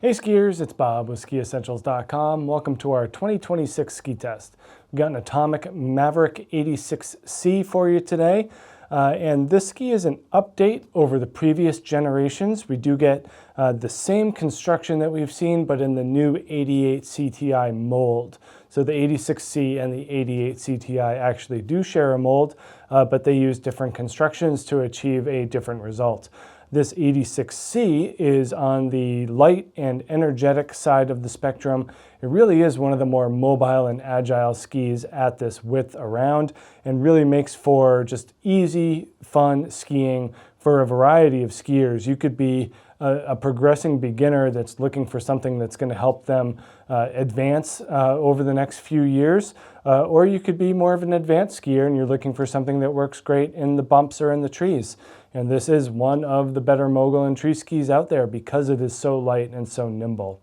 Hey skiers, it's Bob with SkiEssentials.com. Welcome to our 2026 ski test. We've got an Atomic Maverick 86C for you today. And this ski is an update over the previous generations. We do get the same construction that we've seen, but in the new 88 CTI mold. So the 86C and the 88 CTI actually do share a mold, but they use different constructions to achieve a different result. This 86C is on the light and energetic side of the spectrum. It really is one of the more mobile and agile skis at this width around, and really makes for just easy, fun skiing for a variety of skiers. You could be a progressing beginner that's looking for something that's going to help them advance over the next few years, or you could be more of an advanced skier and you're looking for something that works great in the bumps or in the trees. And this is one of the better mogul and tree skis out there because it is so light and so nimble.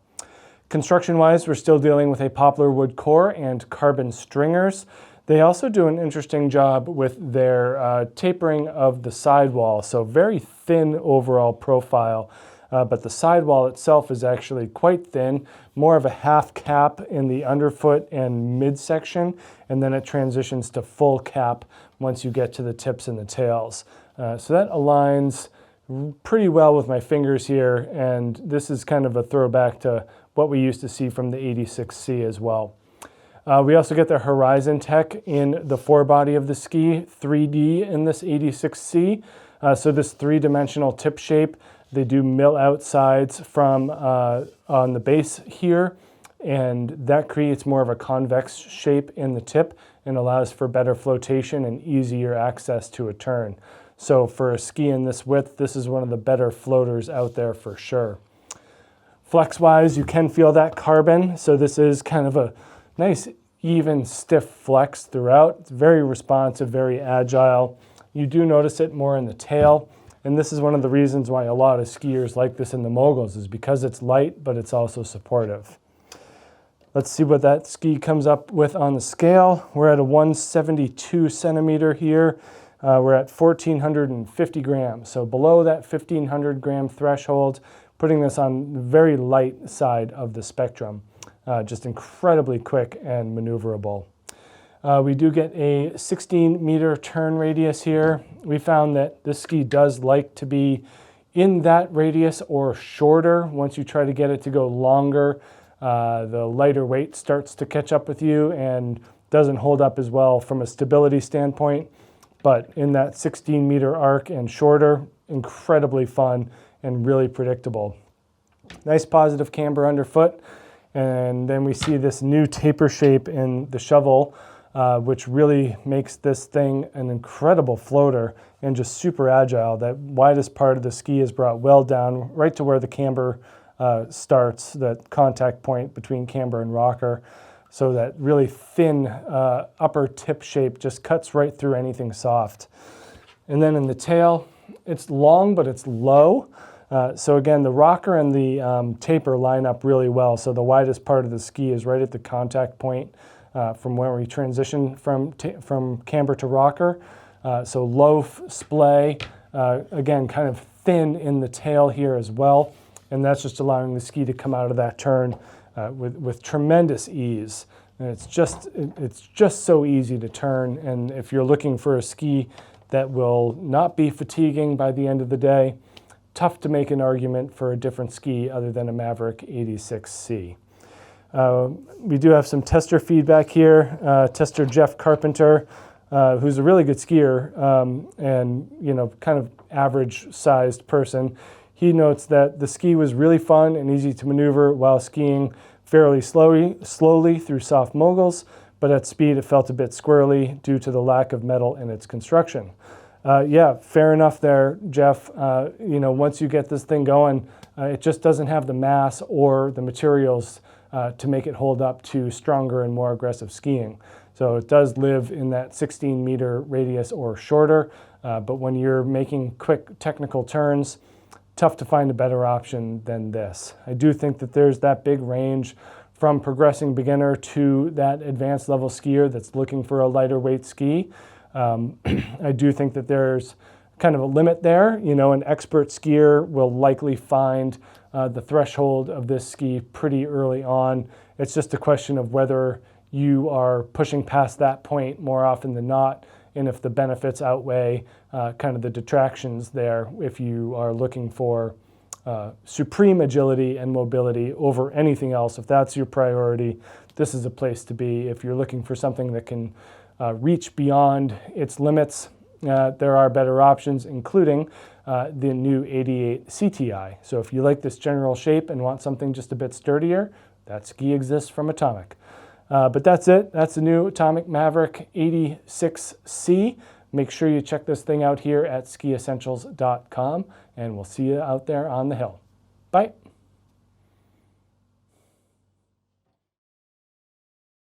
Construction-wise, we're still dealing with a poplar wood core and carbon stringers. They also do an interesting job with their tapering of the sidewall, so very thin overall profile, but the sidewall itself is actually quite thin, more of a half cap in the underfoot and midsection, and then it transitions to full cap once you get to the tips and the tails. So that aligns pretty well with my fingers here, and this is kind of a throwback to what we used to see from the 86C as well. We also get the Horizon Tech in the forebody of the ski, 3D in this 86C. So this three-dimensional tip shape, they do mill out sides from on the base here, and that creates more of a convex shape in the tip and allows for better flotation and easier access to a turn. So for a ski in this width, this is one of the better floaters out there for sure. Flex-wise, you can feel that carbon, so this is kind of a nice, even, stiff flex throughout. It's very responsive, very agile. You do notice it more in the tail, and this is one of the reasons why a lot of skiers like this in the moguls, is because it's light, but it's also supportive. Let's see what that ski comes up with on the scale. We're at a 172 centimeter here. We're at 1,450 grams, so below that 1,500 gram threshold, putting this on the very light side of the spectrum. Just incredibly quick and maneuverable. We do get a 16 meter turn radius here. We found that this ski does like to be in that radius or shorter. Once you try to get it to go longer, the lighter weight starts to catch up with you and doesn't hold up as well from a stability standpoint. But in that 16 meter arc and shorter, incredibly fun and really predictable. Nice positive camber underfoot. And then we see this new taper shape in the shovel, which really makes this thing an incredible floater and just super agile. That widest part of the ski is brought well down, right to where the camber starts, that contact point between camber and rocker. So that really thin upper tip shape just cuts right through anything soft. And then in the tail, it's long, but it's low. So again, the rocker and the taper line up really well. So the widest part of the ski is right at the contact point from where we transition from camber to rocker. So low splay, again, kind of thin in the tail here as well. And that's just allowing the ski to come out of that turn with tremendous ease. And it's just so easy to turn. And if you're looking for a ski that will not be fatiguing by the end of the day, tough to make an argument for a different ski other than a Maverick 86C. We do have some tester feedback here. Tester Jeff Carpenter, who's a really good skier and kind of average-sized person. He notes that the ski was really fun and easy to maneuver while skiing fairly slowly through soft moguls, but at speed it felt a bit squirrely due to the lack of metal in its construction. Yeah, fair enough there, Jeff. Once you get this thing going, it just doesn't have the mass or the materials to make it hold up to stronger and more aggressive skiing. So it does live in that 16 meter radius or shorter, but when you're making quick technical turns, tough to find a better option than this. I do think that there's that big range from progressing beginner to that advanced level skier that's looking for a lighter weight ski. I do think that there's kind of a limit there. You know, an expert skier will likely find the threshold of this ski pretty early on. It's just a question of whether you are pushing past that point more often than not, and if the benefits outweigh kind of the detractions there, if you are looking for supreme agility and mobility over anything else. If that's your priority, this is a place to be. If you're looking for something that can reach beyond its limits, there are better options, including the new 88 CTI. So if you like this general shape and want something just a bit sturdier, that ski exists from Atomic. But that's it. That's the new Atomic Maverick 86C. Make sure you check this thing out here at SkiEssentials.com, and we'll see you out there on the hill. Bye.